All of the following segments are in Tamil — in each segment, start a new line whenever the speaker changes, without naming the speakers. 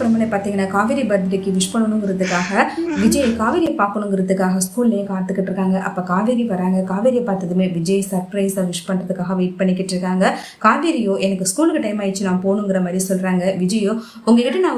புறமனை பார்த்தீங்கன்னா காவேரி பர்த்டேக்கு விஷ் பண்ணணுங்கிறதுக்காக விஜய் காவேரியை பார்க்கணுங்கிறதுக்காக ஸ்கூல்லேயே காத்துக்கிட்டு இருக்காங்க. அப்போ காவேரி வராங்க. காவேரியை பார்த்ததுமே விஜய் சர்ப்ரைஸாக விஷ் பண்ணுறதுக்காக வெயிட் பண்ணிக்கிட்டு இருக்காங்க. காவேரியோ எனக்கு ஸ்கூலுக்கு டைம் ஆயிடுச்சு நான் போகணுங்கிற மாதிரி சொல்கிறாங்க. விஜயோ உங்ககிட்ட நான்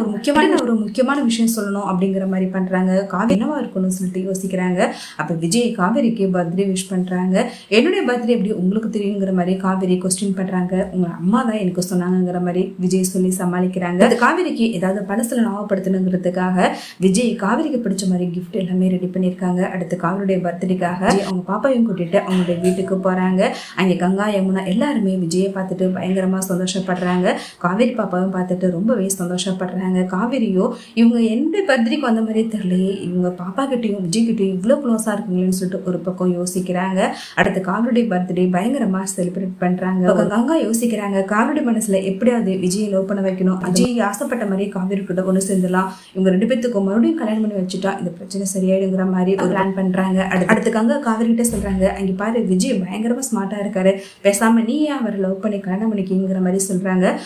ஒரு முக்கியமான விஷயம் சொல்லணும் அப்படிங்கிற மாதிரி பண்ணுறாங்க. காவேரி என்னவா இருக்கணும்னு சொல்லிட்டு யோசிக்கிறாங்க. அப்போ விஜய் காவேரிக்கு பர்த்டே விஷ் பண்ணுறாங்க. என்னுடைய பர்த்டே எப்படி உங்களுக்கு தெரியுங்கிற மாதிரி காவேரி கொஸ்டின் பண்ணுறாங்க. உங்கள் அம்மா தான் எனக்கு சொன்னாங்கிற மாதிரி விஜய் சொல்லி சமாளிக்கிறாங்க. அது காவேரிக்கு ஏதாவது பழசுல ஞாபகப்படுத்தணுங்கிறதுக்காக விஜய் காவேரிக்கு பிடிச்ச மாதிரி கிஃப்ட் எல்லாமே ரெடி பண்ணியிருக்காங்க. அடுத்து காவேரியுடைய பர்த்டேக்காக அவங்க பாப்பாவையும் கூட்டிட்டு அவங்களுடைய வீட்டுக்கு போறாங்க. அங்கே கங்கா யமுனா எல்லாருமே விஜயை பார்த்துட்டு பயங்கரமா சந்தோஷப்படுறாங்க. காவேரி பாப்பாவும் பார்த்துட்டு ரொம்பவே சந்தோஷப்படுறாங்க. காவேரியோ இவங்க என்னுடைய பர்த்டேக்கு வந்த மாதிரியே தெரியலையே, இவங்க பாப்பா கிட்டையும் விஜய் கிட்டையும் இவ்வளோ க்ளோஸா இருக்குங்களேன்னு சொல்லிட்டு ஒரு பக்கம் யோசிக்கிறாங்க. அடுத்து காவேரியுடைய பர்த்டே பயங்கரமா செலிப்ரேட் பண்றாங்க. கங்கா யோசிக்கிறாங்க காவேரி மனசுல எப்படியாவது விஜயை லவ் பண்ண வைக்கணும், விஜய் ஆசைப்பட்ட மாதிரி காவேரி கூட ஒன்று சேர்ந்துலாம், இவங்க 2 பேத்துக்கும் மறுபடியும் கல்யாணம் பண்ணி வச்சுட்டா இந்த பிரச்சனை சரியாயிடுங்கிற மாதிரி ஒரு பிளான் பண்றாங்க. அடுத்து கங்கா காவேரி கிட்ட சொல்றாங்க, அங்க பாரு விஜய் பயங்கரமா ஸ்மார்ட்டா இருக்காரு, பேசாம நீ ஏன் அவரை லவ் பண்ணி கல்யாணம் பண்ணிக்கிங்கிற மாதிரி சொல்றாங்க.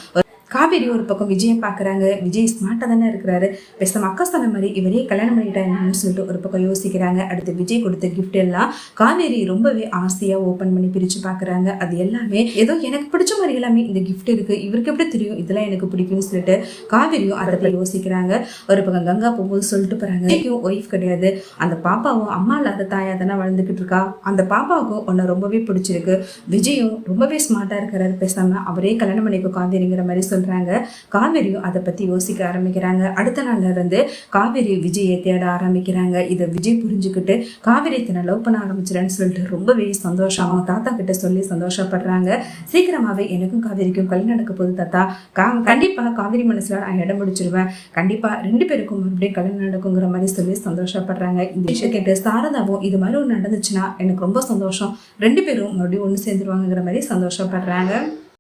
காவேரி ஒரு பக்கம் விஜயை பார்க்குறாங்க. விஜய் ஸ்மார்ட்டாக தானே இருக்கிறாரு, பேசாம அக்கா சொன்ன மாதிரி இவரே கல்யாணம் பண்ணிட்டாங்கன்னு சொல்லிட்டு ஒரு பக்கம் யோசிக்கிறாங்க. அடுத்து விஜய் கொடுத்த கிஃப்ட் எல்லாம் காவேரி ரொம்பவே ஆசையாக ஓப்பன் பண்ணி பிரித்து பார்க்குறாங்க. அது எல்லாமே ஏதோ எனக்கு பிடிச்ச மாதிரி எல்லாமே இந்த கிஃப்ட் இருக்குது, இவருக்கு எப்படி தெரியும் இதெல்லாம் எனக்கு பிடிக்கும்னு சொல்லிட்டு காவேரியும் அதை யோசிக்கிறாங்க. ஒரு பக்கம் கங்கா போகும்போது சொல்லிட்டு போகிறாங்க, ஒய்ஃப் கிடையாது, அந்த பாப்பாவும் அம்மா இல்லாத தாயாக தானே வளர்ந்துக்கிட்டு இருக்கா, அந்த பாப்பாவுக்கும் உன்னை ரொம்பவே பிடிச்சிருக்கு, விஜயும் ரொம்பவே ஸ்மார்ட்டாக இருக்கிறாரு, பேசாமல் அவரே கல்யாணம் பண்ணிக்கோ காவேரிங்கிற மாதிரி சொல்றாங்க. காவேரியும் அதை பத்தி யோசிக்க ஆரம்பிக்கிறாங்க. அடுத்த நாள்ல இருந்து காவேரி விஜயை தேட ஆரம்பிக்கிறாங்க. இதை விஜய் புரிஞ்சுக்கிட்டு காவேரி தன்னை லவ் பண்ண ஆரம்பிச்சிடன்னு சொல்லிட்டு ரொம்பவே சந்தோஷம் அவங்க தாத்தா கிட்ட சொல்லி சந்தோஷப்படுறாங்க. சீக்கிரமாவே எனக்கும் காவேரிக்கும் கல்யாணம் நடக்க போகுது தாத்தா, கண்டிப்பா காவேரி மனசுல நான் இடம் முடிச்சிருவேன், கண்டிப்பா 2 பேருக்கும் மறுபடியும் கல்யாணம் நடக்குங்கிற மாதிரி சொல்லி சந்தோஷப்படுறாங்க. இந்த விஷயம் கேட்டு சாரதாவும் இது மாதிரி ஒன்று நடந்துச்சுன்னா எனக்கு ரொம்ப சந்தோஷம், 2 பேரும் மறுபடியும் ஒன்று சேர்ந்துருவாங்கிற மாதிரி சந்தோஷப்படுறாங்க.